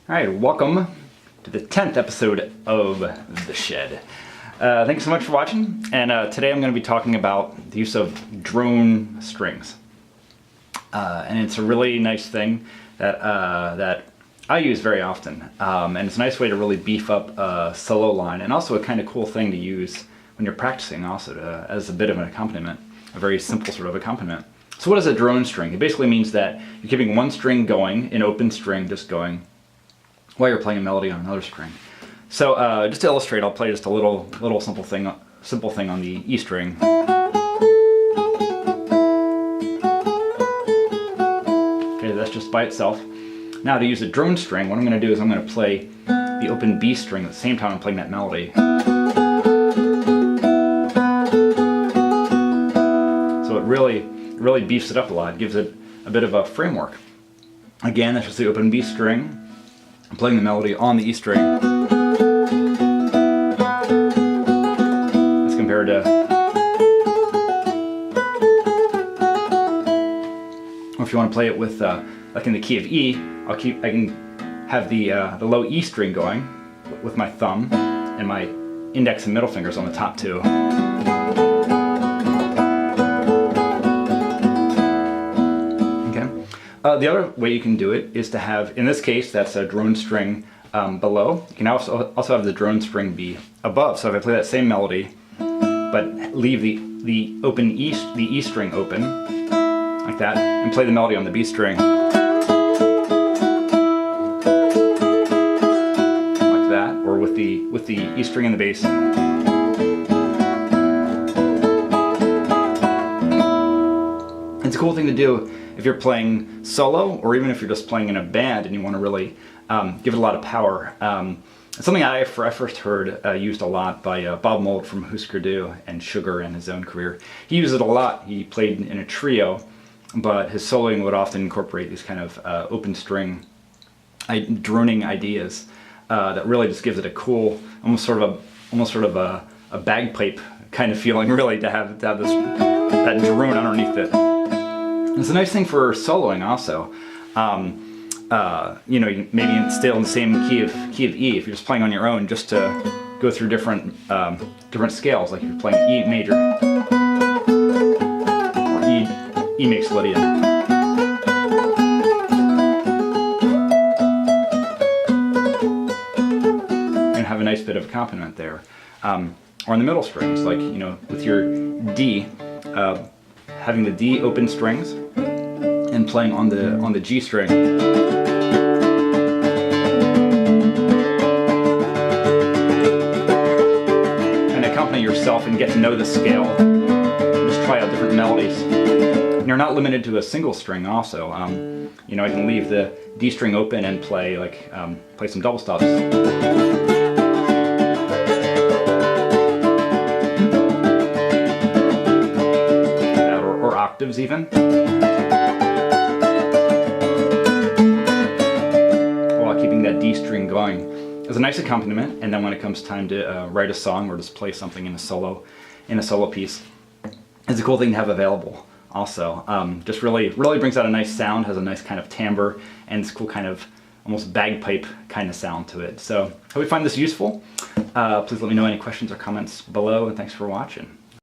All right, welcome to the 10th episode of The Shed. Thanks so much for watching, and today I'm going to be talking about the use of drone strings. And it's a really nice thing that I use very often, and it's a nice way to really beef up a solo line, and also a kind of cool thing to use when you're practicing also as a bit of an accompaniment, a very simple sort of accompaniment. So what is a drone string? It basically means that you're keeping one string going, an open string just going, while you're playing a melody on another string. So just to illustrate, I'll play just a little simple thing on the E string. Okay, that's just by itself. Now to use a drone string, what I'm going to do is I'm going to play the open B string at the same time I'm playing that melody. So it really beefs it up a lot, gives it a bit of a framework. Again, that's just the open B string. I'm playing the melody on the E string. That's compared to, or if you want to play it with like in the key of E, I can have the low E string going with my thumb and my index and middle fingers on the top too. The other way you can do it is to have, in this case, that's a drone string below. You can also have the drone string be above. So if I play that same melody, but leave the E string open, like that, and play the melody on the B string, like that, or with the E string and the bass. It's a cool thing to do if you're playing solo, or even if you're just playing in a band and you want to really give it a lot of power. It's something I first heard used a lot by Bob Mould from Husker Du and Sugar in his own career. He used it a lot. He played in a trio, but his soloing would often incorporate these kind of open string droning ideas that really just gives it a cool, almost sort of a bagpipe kind of feeling, really, to have that drone underneath it. It's a nice thing for soloing also. You know, maybe still in the same key of E, if you're just playing on your own, just to go through different scales, like if you're playing E major or E mixed Lydian. And have a nice bit of accompaniment there. Or in the middle strings, like, you know, with your D, having the D open strings and playing on the G string. And accompany yourself and get to know the scale. Just try out different melodies. And you're not limited to a single string also. You know, I can leave the D string open and play play some double stops. Octaves even, while keeping that D string going. It's a nice accompaniment, and then when it comes time to write a song or just play something in a solo piece, it's a cool thing to have available also. Just really brings out a nice sound, has a nice kind of timbre, and it's cool kind of almost bagpipe kind of sound to it. So hope you find this useful. Please let me know any questions or comments below, and thanks for watching.